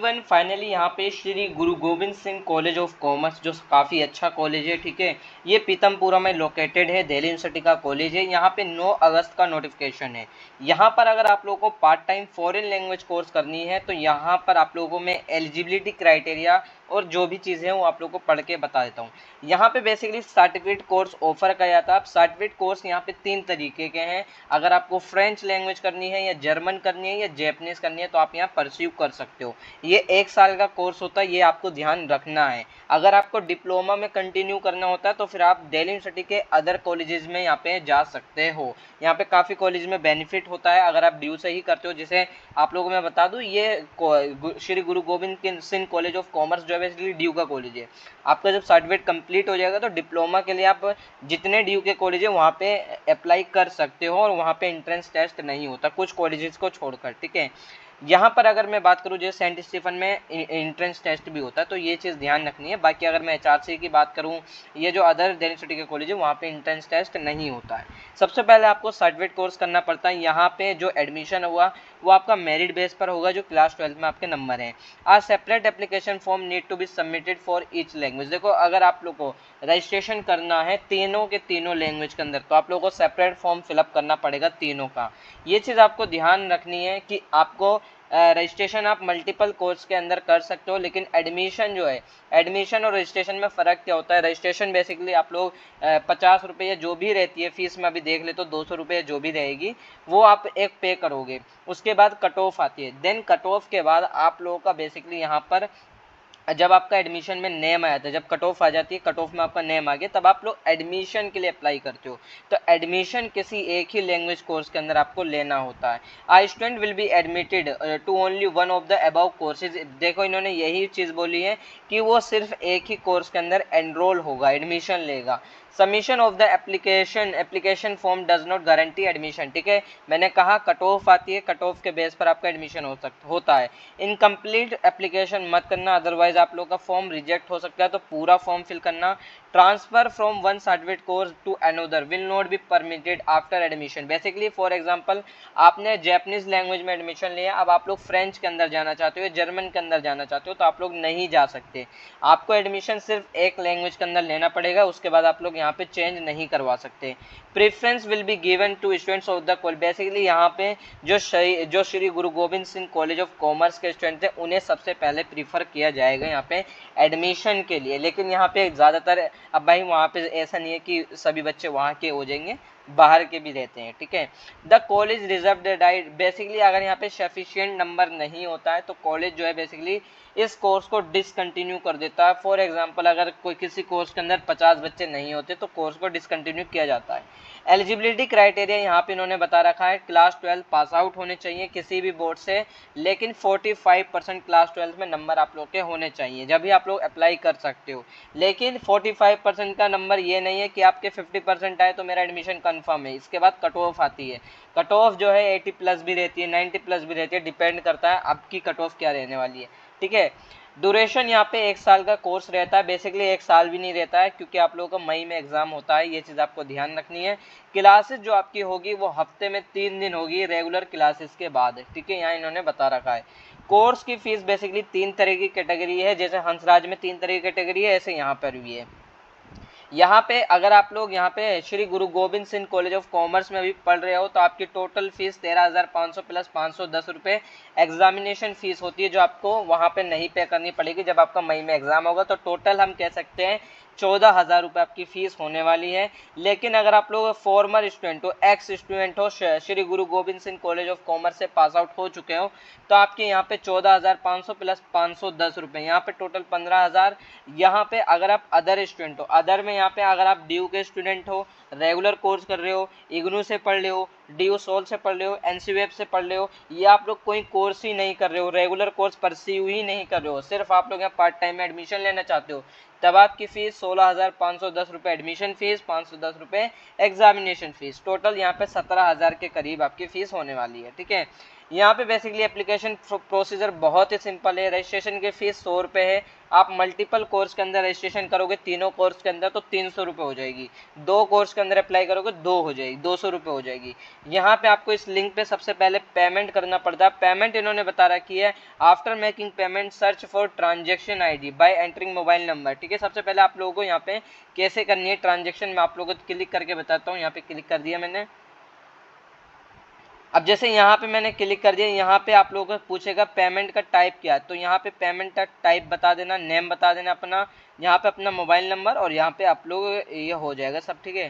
Everyone, finally यहाँ पे Shri Guru Gobind Singh college of commerce, जो काफ़ी अच्छा कॉलेज है, ठीक है, ये पीतमपुरा में लोकेटेड है, दिल्ली यूनिवर्सिटी का कॉलेज है। यहाँ पे 9 अगस्त का नोटिफिकेशन है। यहाँ पर अगर आप लोगों को part time foreign language course करनी है तो यहाँ पर आप लोगों में एलिजिबिलिटी क्राइटेरिया और जो भी चीज़ें हैं वो आप लोगों को पढ़ के बता देता हूँ। यहाँ पे बेसिकली सर्टिफिकेट कोर्स ऑफर किया जाता है। आप सर्टिफिकेट कोर्स यहाँ पे 3 तरीके के हैं। अगर आपको फ्रेंच लैंग्वेज करनी है या जर्मन करनी है या जैपनीज करनी है तो आप यहाँ परस्यू कर सकते हो। ये 1 साल का कोर्स होता है, ये आपको ध्यान रखना है। अगर आपको डिप्लोमा में कंटिन्यू करना होता है तो फिर आप दिल्ली यूनिवर्सिटी के अदर कॉलेजेस में यहाँ पे जा सकते हो। यहाँ पे काफ़ी कॉलेज में बेनिफिट होता है अगर आप ड्यू से ही करते हो। जैसे आप लोगों को मैं बता दूं, ये Shri Guru Gobind Singh college of commerce जो है बेसिकली ड्यू का कॉलेज है। आपका जब सर्टिफिकेट कंप्लीट हो जाएगा तो डिप्लोमा के लिए आप जितने ड्यू के कॉलेज है वहाँ पे अप्लाई कर सकते हो और वहाँ पे एंट्रेंस टेस्ट नहीं होता, कुछ कॉलेजेस को छोड़कर, ठीक है। यहाँ पर अगर मैं बात करूँ, जैसे सेंट स्टीफन में एंट्रेंस टेस्ट भी होता है, तो ये चीज़ ध्यान रखनी है। बाकी अगर मैं एचआरसी की बात करूँ, ये जो अदर दिल्ली यूनिवर्सिटी के कॉलेज है वहाँ पे एंट्रेंस टेस्ट नहीं होता है। सबसे पहले आपको सर्टिफिकेट कोर्स करना पड़ता है। यहाँ पे जो एडमिशन हुआ वो आपका मेरिट बेस पर होगा, जो क्लास 12 में आपके नंबर हैं। A separate application form need to be submitted for each language. देखो, अगर आप लोग को रजिस्ट्रेशन करना है तीनों के तीनों लैंग्वेज के अंदर तो आप लोगों को सेपरेट फॉर्म फिलअप करना पड़ेगा तीनों का। ये चीज़ आपको ध्यान रखनी है कि आपको रजिस्ट्रेशन आप मल्टीपल कोर्स के अंदर कर सकते हो, लेकिन एडमिशन जो है, एडमिशन और रजिस्ट्रेशन में फ़र्क क्या होता है। रजिस्ट्रेशन बेसिकली आप लोग 50 रुपये या जो भी रहती है फीस में, अभी देख ले तो 200 रुपये जो भी रहेगी वो आप एक पे करोगे। उसके बाद कट ऑफ आती है। देन कट ऑफ के बाद आप लोगों का बेसिकली यहाँ पर जब आपका एडमिशन में नेम आया था, जब कट ऑफ आ जाती है, कट ऑफ में आपका नेम आ गया, तब आप लोग एडमिशन के लिए अप्लाई करते हो। तो एडमिशन किसी एक ही लैंग्वेज कोर्स के अंदर आपको लेना होता है। I student will be admitted to only one of the above courses. देखो, इन्होंने यही चीज़ बोली है कि वो सिर्फ एक ही कोर्स के अंदर एनरोल होगा, एडमिशन लेगा। Submission of the application form does not guarantee admission, ठीक है। मैंने कहा कट ऑफ आती है, कट ऑफ के बेस पर आपका एडमिशन होता है। इनकम्प्लीट एप्लीकेशन मत करना, अदरवाइज आप लोग का फॉर्म रिजेक्ट हो सकता है। तो पूरा फॉर्म फिल करना। Transfer from one certificate course to another will not be permitted after admission. Basically for example, आपने जैपनीज लैंग्वेज में एडमिशन लिया, अब आप लोग फ्रेंच के अंदर जाना चाहते हो या जर्मन के अंदर जाना चाहते हो तो आप लोग नहीं जा सकते। आपको एडमिशन सिर्फ एक लैंग्वेज के अंदर लेना पड़ेगा, उसके बाद आप लोग यहाँ पे चेंज नहीं करवा सकते। Preference will be given to students of the college. Basically यहाँ पे जो Shri Guru Gobind Singh college of commerce के स्टूडेंट थे उन्हें सबसे पहले प्रीफर किया जाएगा यहाँ पे एडमिशन के लिए। लेकिन यहाँ पे ज़्यादातर, अब भाई वहाँ पे ऐसा नहीं है कि सभी बच्चे वहाँ के हो जाएंगे, बाहर के भी रहते हैं, ठीक है। The college reserve the right. Basically अगर यहाँ पे सफिशिएंट नंबर नहीं होता है तो कॉलेज जो है बेसिकली इस कोर्स को डिसकंटिन्यू कर देता है। फॉर एग्जांपल, अगर कोई किसी कोर्स के अंदर 50 बच्चे नहीं होते तो कोर्स को डिसकंटिन्यू किया जाता है। एलिजिबिलिटी क्राइटेरिया यहाँ पे इन्होंने बता रखा है, क्लास 12 पास आउट होने चाहिए किसी भी बोर्ड से, लेकिन 45% क्लास 12 में नंबर आप लोग के होने चाहिए, जब भी आप लोग अप्लाई कर सकते हो। लेकिन 45% का नंबर ये नहीं है कि आपके 50% आए तो मेरा एडमिशन कंफर्म है। इसके बाद कट ऑफ आती है। कट ऑफ जो है 80 प्लस भी रहती है, 90 प्लस भी रहती है, डिपेंड करता है आपकी कट ऑफ क्या रहने वाली है, ठीक है। ड्यूरेशन यहाँ पे 1 साल का कोर्स रहता है। बेसिकली 1 साल भी नहीं रहता है क्योंकि आप लोगों का मई में एग्जाम होता है, ये चीज़ आपको ध्यान रखनी है। क्लासेस जो आपकी होगी वो हफ्ते में 3 दिन होगी रेगुलर क्लासेस के बाद, ठीक है, यहाँ इन्होंने बता रखा है। कोर्स की फीस बेसिकली 3 तरह की कैटेगरी है, जैसे हंसराज में 3 तरह की कैटेगरी है, ऐसे यहाँ पर भी है। यहाँ पे अगर आप लोग यहाँ पे Shri Guru Gobind Singh college of commerce में भी पढ़ रहे हो तो आपकी टोटल फीस 13,500 प्लस 510 रुपये एग्जामिनेशन फीस होती है, जो आपको वहाँ पे नहीं पे करनी पड़ेगी जब आपका मई में एग्जाम होगा। तो टोटल हम कह सकते हैं 14,000 रुपये आपकी फ़ीस होने वाली है। लेकिन अगर आप लोग फॉर्मर स्टूडेंट हो, एक्स स्टूडेंट हो, Shri Guru Gobind Singh college of commerce से पास आउट हो चुके हो, तो आपके यहाँ पे 14,500 प्लस 510 रुपये, यहाँ पे टोटल 15,000। यहाँ पे अगर आप अदर स्टूडेंट हो, अदर में यहाँ पे अगर आप ड्यू के स्टूडेंट हो, रेगुलर कोर्स कर रहे हो, इग्नू से पढ़ रहे हो, ड्यू सोल से पढ़ रहे हो, एनसीवेब से पढ़ रहे हो, या आप लोग कोई कोर्स ही नहीं कर रहे हो, रेगुलर कोर्स परस्यू ही नहीं कर रहे हो, सिर्फ आप लोग यहाँ पार्ट टाइम में एडमिशन लेना चाहते हो, तब आपकी फीस 16,510 रुपये एडमिशन फीस, 510 रुपये एग्जामिनेशन फीस, टोटल यहाँ पे 17,000 के करीब आपकी फीस होने वाली है, ठीक है। यहाँ पे बेसिकली एप्लीकेशन प्रोसीजर बहुत ही सिंपल है। रजिस्ट्रेशन की फीस 100 रुपये है। आप मल्टीपल कोर्स के अंदर रजिस्ट्रेशन करोगे, तीनों कोर्स के अंदर, तो 300 रुपये हो जाएगी। 2 कोर्स के अंदर अप्लाई करोगे 2 हो जाएगी, 200 रुपये हो जाएगी। यहाँ पे आपको इस लिंक पे सबसे पहले पेमेंट करना पड़ता है। पेमेंट इन्होंने बता रखी है, after making payment search for transaction ID bye entering mobile number. ठीक है, सबसे पहले आप लोगों को यहाँ पे कैसे करनी है ट्रांजेक्शन, मैं आप लोगों को क्लिक करके बताता हूँ। यहाँ पे क्लिक कर दिया मैंने। अब जैसे यहाँ पे मैंने क्लिक कर दिया, यहाँ पे आप लोगों को पूछेगा पेमेंट का टाइप क्या है, तो यहाँ पे पेमेंट का टाइप बता देना, नेम बता देना अपना, यहाँ पे अपना मोबाइल नंबर, और यहाँ पे आप लोग ये हो जाएगा सब। ठीक है,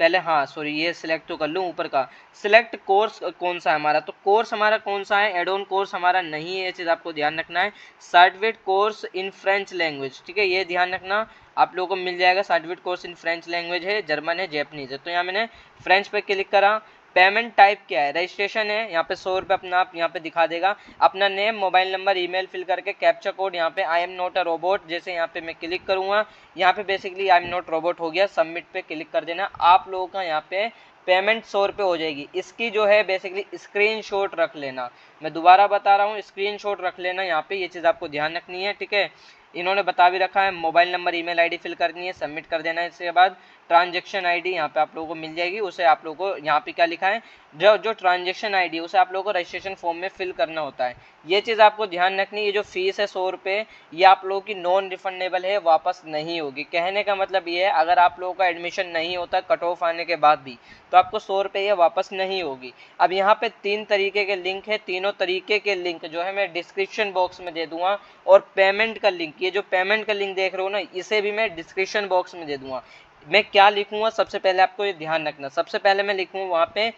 पहले हाँ सॉरी ये सिलेक्ट तो कर लूँ ऊपर का। सिलेक्ट कोर्स कौन सा है हमारा, तो कोर्स हमारा कौन सा है, एड ऑन कोर्स हमारा नहीं है, ये चीज़ आपको ध्यान रखना है। Certificate course in French language, ठीक है, ये ध्यान रखना, आप लोगों को मिल जाएगा। Certificate course in French language है, जर्मन है, जैपनीज है। तो यहाँ मैंने फ्रेंच पे क्लिक करा। पेमेंट टाइप क्या है, रजिस्ट्रेशन है, यहाँ पे 100 रुपये अपना आप यहाँ पे दिखा देगा। अपना name, mobile number, email fill करके कैप्चा कोड यहाँ पे I am not a robot, जैसे यहाँ पे मैं क्लिक करूँगा, यहाँ पे basically I am not robot हो गया, सबमिट पे क्लिक कर देना। आप लोगों का यहाँ पे पेमेंट 100 रुपये हो जाएगी। इसकी जो है बेसिकली स्क्रीनशॉट रख लेना, मैं दोबारा बता रहा हूँ, स्क्रीनशॉट रख लेना यहाँ पे, ये चीज़ आपको ध्यान रखनी है। ठीक है, इन्होंने बता भी रखा है, mobile number, email ID fill करनी है, सबमिट कर देना है। इसके बाद ट्रांजेक्शन आईडी यहाँ पे आप लोगों को मिल जाएगी, उसे आप लोगों को यहाँ पे क्या लिखा है, जो ट्रांजेक्शन आईडी उसे आप लोगों को रजिस्ट्रेशन फॉर्म में फिल करना होता है। ये चीज़ आपको ध्यान रखनी है। ये जो फीस है 100 रुपये, ये आप लोगों की नॉन रिफंडेबल है, वापस नहीं होगी। कहने का मतलब ये है, अगर आप लोगों का एडमिशन नहीं होता कट ऑफ आने के बाद भी, तो आपको 100 रुपये ये वापस नहीं होगी। अब यहाँ पे 3 तरीके के लिंक है, तीनों तरीके के लिंक जो है मैं डिस्क्रिप्शन बॉक्स में दे दूंगा, और पेमेंट का लिंक, ये जो पेमेंट का लिंक देख रहे हो ना, इसे भी मैं डिस्क्रिप्शन बॉक्स में दे दूंगा। मैं क्या लिखूंगा, सबसे पहले आपको ये ध्यान रखना, सबसे पहले मैं लिखूंगा वहाँ पे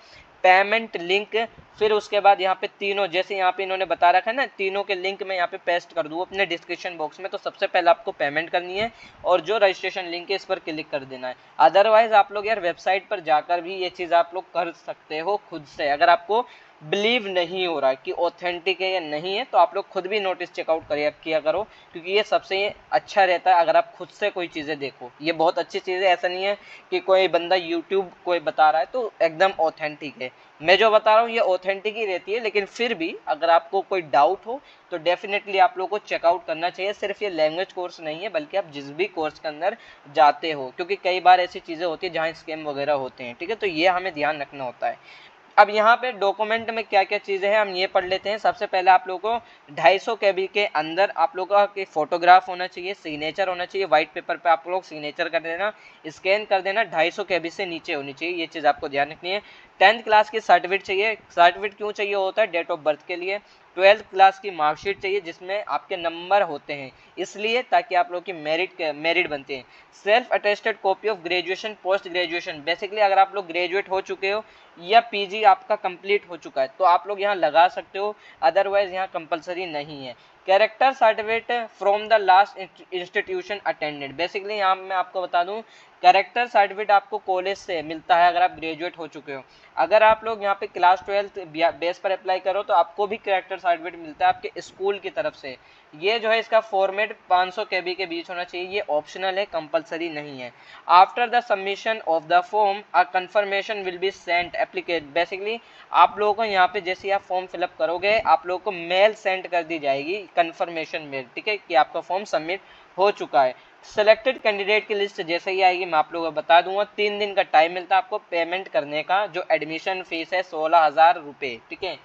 पेमेंट लिंक, फिर उसके बाद यहाँ पे तीनों, जैसे यहाँ पे इन्होंने बता रखा है ना, तीनों के लिंक मैं यहाँ पे पेस्ट कर दूँ अपने डिस्क्रिप्शन बॉक्स में। तो सबसे पहले आपको पेमेंट करनी है, और जो रजिस्ट्रेशन लिंक है इस पर क्लिक कर देना है। अदरवाइज आप लोग यार वेबसाइट पर जाकर भी ये चीज़ आप लोग कर सकते हो खुद से। अगर आपको बिलीव नहीं हो रहा कि ऑथेंटिक है या नहीं है, तो आप लोग खुद भी नोटिस चेकआउट किया करो, क्योंकि ये सबसे अच्छा रहता है अगर आप खुद से कोई चीज़ें देखो। ये बहुत अच्छी चीज़ है, ऐसा नहीं है कि कोई बंदा यूट्यूब कोई बता रहा है तो एकदम ऑथेंटिक है। मैं जो बता रहा हूँ ये ऑथेंटिक ही रहती है, लेकिन फिर भी अगर आपको कोई डाउट हो तो डेफिनेटली आप लोग को चेकआउट करना चाहिए। सिर्फ ये लैंग्वेज कोर्स नहीं है, बल्कि आप जिस भी कोर्स के अंदर जाते हो, क्योंकि कई बार ऐसी चीज़ें होती है जहाँ स्कैम वगैरह होते हैं। ठीक है, तो ये हमें ध्यान रखना होता है। अब यहाँ पे डॉक्यूमेंट में क्या क्या चीज़ें हैं हम ये पढ़ लेते हैं। सबसे पहले आप लोगों को 250 KB के अंदर आप लोगों का फोटोग्राफ होना चाहिए, सिग्नेचर होना चाहिए, व्हाइट पेपर पे आप लोग सिग्नेचर कर देना, स्कैन कर देना, 250 KB से नीचे होनी चाहिए, ये चीज़ आपको ध्यान रखनी है। 10th क्लास की सर्टिफिकेट चाहिए। सर्टिफिकेट क्यों चाहिए होता है, डेट ऑफ बर्थ के लिए। 12th क्लास की मार्कशीट चाहिए जिसमें आपके नंबर होते हैं, इसलिए ताकि आप लोग की मेरिट बनते हैं। Self attested copy of graduation, post graduation, basically अगर आप लोग ग्रेजुएट हो चुके हो या PG आपका कंप्लीट हो चुका है तो आप लोग यहाँ लगा सकते हो, अदरवाइज यहाँ कंपलसरी नहीं है। Character certificate from the last institution attended, basically यहाँ मैं आपको बता दूँ, कैरेक्टर सर्टिफिकेट आपको कॉलेज से मिलता है अगर आप ग्रेजुएट हो चुके हो। अगर आप लोग यहाँ पे क्लास 12 बेस पर अप्लाई करो तो आपको भी कैरेक्टर सर्टिफिकेट मिलता है आपके स्कूल की तरफ से। ये जो है इसका फॉर्मेट 500 KB के बीच होना चाहिए, ये ऑप्शनल है, कंपलसरी नहीं है। After the submission of the form a confirmation will be sent एप्लीकेट, basically आप लोगों को यहाँ पे जैसे आप फॉर्म फिलअप करोगे आप लोगों को मेल सेंड कर दी जाएगी, कंफर्मेशन मेल, ठीक है, कि आपका फॉर्म सबमिट हो चुका है। सेलेक्टेड कैंडिडेट की लिस्ट जैसे ही आएगी मैं आप लोगों को बता दूंगा। 3 दिन का टाइम मिलता है आपको पेमेंट करने का, जो एडमिशन फीस है 16,000 रुपये। ठीक है,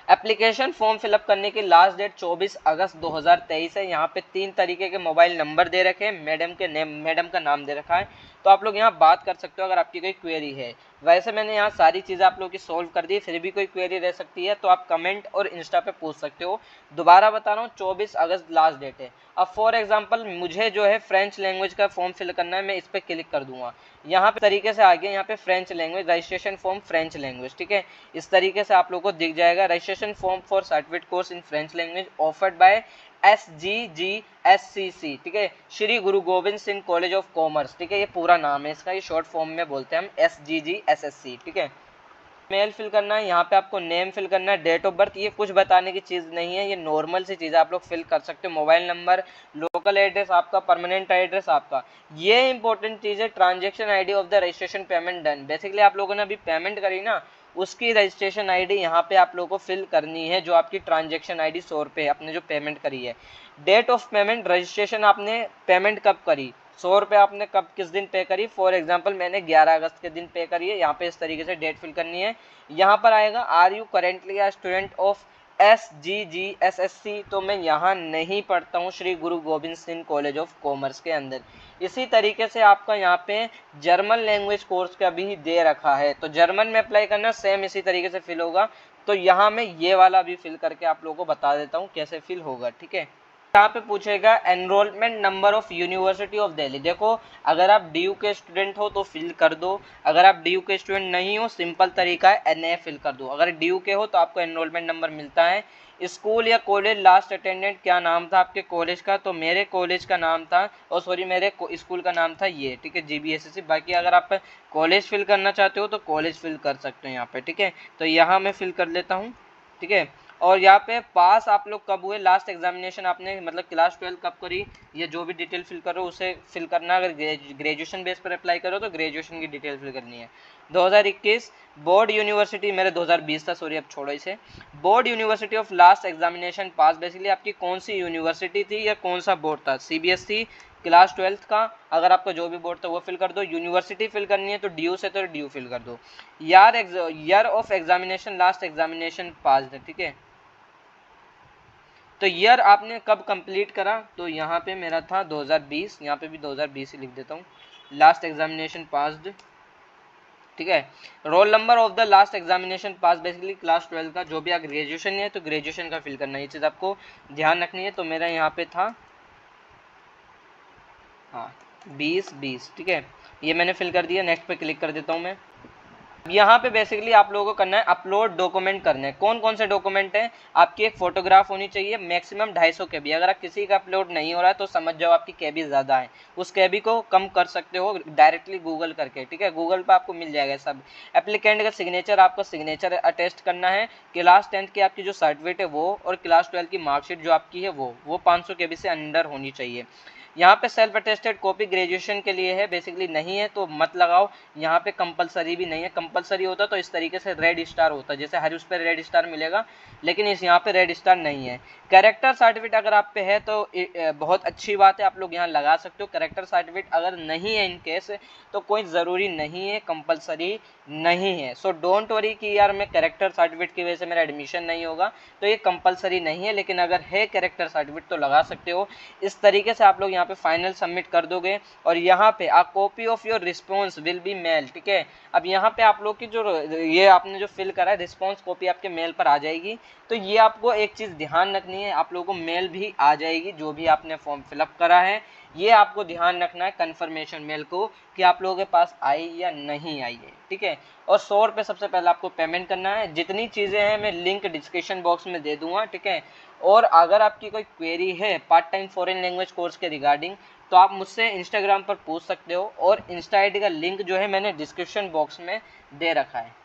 एप्लीकेशन फॉर्म फिलअप करने की लास्ट डेट 24 अगस्त 2023 है। यहाँ पे 3 तरीके के मोबाइल नंबर दे रखे हैं, मैडम का नाम दे रखा है, तो आप लोग यहाँ बात कर सकते हो अगर आपकी कोई क्वेरी है। वैसे मैंने यहाँ सारी चीज़ें आप लोगों की सॉल्व कर दी, फिर भी कोई क्वेरी रह सकती है तो आप कमेंट और इंस्टा पे पूछ सकते हो। दोबारा बता रहा हूँ 24 अगस्त लास्ट डेट है। अब फॉर एग्जांपल मुझे जो है फ्रेंच लैंग्वेज का फॉर्म फिल करना है, मैं इस पर क्लिक कर दूंगा, यहाँ पे तरीके से आ गया, यहाँ पे French language registration form French language. ठीक है, इस तरीके से आप लोगों को दिख जाएगा, registration form for certificate course in French language offered by SGGSCC। ठीक है, Shri Guru Gobind Singh college of commerce. ठीक है, ये पूरा नाम है इसका, ये शॉर्ट फॉर्म में बोलते हैं हम SGGSSC। ठीक है, मेल फिल करना है, यहाँ पे आपको नेम फिल करना है, डेट ऑफ बर्थ, ये कुछ बताने की चीज़ नहीं है, ये नॉर्मल सी चीज़ आप लोग फिल कर सकते हो। मोबाइल नंबर, लोकल एड्रेस आपका, परमानेंट एड्रेस आपका, ये इंपॉर्टेंट चीज़ है। Transaction ID of the registration payment done, basically आप लोगों ने अभी पेमेंट करी ना, उसकी रजिस्ट्रेशन आईडी यहाँ पे आप लोगों को फिल करनी है, जो आपकी ट्रांजैक्शन आईडी 100 रुपये आपने जो पेमेंट करी है। डेट ऑफ पेमेंट, रजिस्ट्रेशन आपने पेमेंट कब करी, 100 रुपये आपने कब किस दिन पे करी। फॉर एग्जांपल मैंने 11 अगस्त के दिन पे करी है। यहाँ पे इस तरीके से डेट फिल करनी है। यहाँ पर आएगा are you currently a student of SGGSSC, तो मैं यहाँ नहीं पढ़ता हूँ Shri Guru Gobind Singh college of commerce के अंदर। इसी तरीके से आपका यहाँ पे जर्मन लैंग्वेज कोर्स का भी दे रखा है, तो जर्मन में अप्लाई करना सेम इसी तरीके से फिल होगा। तो यहाँ मैं ये वाला भी फिल करके आप लोगों को बता देता हूँ कैसे फिल होगा, ठीक है। यहाँ पे पूछेगा enrolment number of university of Delhi. देखो अगर आप DU के स्टूडेंट हो तो फिल कर दो, अगर आप DU के स्टूडेंट नहीं हो सिंपल तरीका है NA फिल कर दो। अगर DU के हो तो आपको एनरोलमेंट नंबर मिलता है। स्कूल या कॉलेज लास्ट अटेंडेंट, क्या नाम था आपके कॉलेज का, तो मेरे कॉलेज का नाम था, और सॉरी मेरे स्कूल का नाम था ये, ठीक है, GBSSC। बाकी अगर आप कॉलेज फिल करना चाहते हो तो कॉलेज फिल कर सकते हो यहाँ पे, ठीक है। तो यहाँ मैं फिल कर लेता हूँ, ठीक है। और यहाँ पे पास आप लोग कब हुए, लास्ट एग्जामिनेशन आपने मतलब क्लास 12 कब करी, ये जो भी डिटेल फिल करो उसे फिल करना। अगर ग्रेजुएशन बेस पर अप्लाई करो तो ग्रेजुएशन की डिटेल फिल करनी है। 2021 बोर्ड यूनिवर्सिटी, मेरे 2020 था, सॉरी अब छोड़ो इसे। Board university of last examination pass, basically आपकी कौन सी यूनिवर्सिटी थी या कौन सा बोर्ड था, CBSE क्लास 12 का। अगर आपका जो भी बोर्ड था वो फिल कर दो। यूनिवर्सिटी फिल करनी है तो DU से तो DU फिल कर दो। Year of examination last examination पास है, ठीक है। तो ईयर आपने कब कंप्लीट करा, तो यहाँ पे मेरा था 2020, यहाँ पे भी 2020 ही लिख देता हूँ। लास्ट एग्जामिनेशन पास्ड, ठीक है। Roll number of the last examination pass, basically class 12 का, जो भी आप ग्रेजुएशन है तो ग्रेजुएशन का फिल करना है, ये चीज़ आपको ध्यान रखनी है। तो मेरा यहाँ पे था हाँ 2020, ठीक है, ये मैंने फिल कर दिया। नेक्स्ट पे क्लिक कर देता हूँ मैं। यहाँ पे बेसिकली आप लोगों को करना है अपलोड डॉक्यूमेंट करने हैं। कौन कौन से डॉक्यूमेंट हैं, आपकी एक फोटोग्राफ होनी चाहिए, मैक्सिमम 250 KB। अगर आप किसी का अपलोड नहीं हो रहा है तो समझ जाओ आपकी KB ज़्यादा है, उस KB को कम कर सकते हो डायरेक्टली गूगल करके, ठीक है। गूगल पे आपको मिल जाएगा सब। एप्लीकेंट का सिग्नेचर, आपका सिग्नेचर अटेस्ट करना है। क्लास 10 की आपकी जो सर्टिफिकेट है वो, और क्लास 12 की मार्कशीट जो आपकी है वो 500 KB से अंडर होनी चाहिए। यहाँ पे सेल्फ अटेस्टेड कॉपी ग्रेजुएशन के लिए है, बेसिकली नहीं है तो मत लगाओ। यहाँ पे कंपलसरी भी नहीं है, कंपलसरी होता तो इस तरीके से रेड स्टार होता, जैसे हर उस पर रेड स्टार मिलेगा, लेकिन इस यहाँ पे रेड स्टार नहीं है। कैरेक्टर सर्टिफिकेट अगर आप पे है तो बहुत अच्छी बात है, आप लोग यहाँ लगा सकते हो। कैरेक्टर सर्टिफिकेट अगर नहीं है इन केस तो कोई ज़रूरी नहीं है, कंपलसरी नहीं है। सो डोंट वरी कि यार मैं कैरेक्टर सर्टिफिकेट की वजह से मेरा एडमिशन नहीं होगा, तो ये कंपलसरी नहीं है। लेकिन अगर है कैरेक्टर सर्टिफिकेट तो लगा सकते हो। इस तरीके से आप लोग यहाँ पे फाइनल सबमिट कर दोगे, और यहाँ पे a copy of your response will be mail, ठीक है। अब यहाँ पे आप लोग की जो ये आपने जो फिल करा है रिस्पॉन्स कॉपी आपके मेल पर आ जाएगी। तो ये आपको एक चीज़ ध्यान रखनी है, आप लोगों को मेल भी आ जाएगी जो भी आपने फॉर्म फिलअप करा है, ये आपको ध्यान रखना है कंफर्मेशन मेल को कि आप लोगों के पास आई या नहीं आई है, ठीक है। और 100 रुपये सबसे पहले आपको पेमेंट करना है। जितनी चीज़ें हैं मैं लिंक डिस्क्रिप्शन बॉक्स में दे दूंगा, ठीक है। और अगर आपकी कोई क्वेरी है part time foreign language course के रिगार्डिंग तो आप मुझसे इंस्टाग्राम पर पूछ सकते हो, और इंस्टा ID का लिंक जो है मैंने डिस्क्रिप्शन बॉक्स में दे रखा है।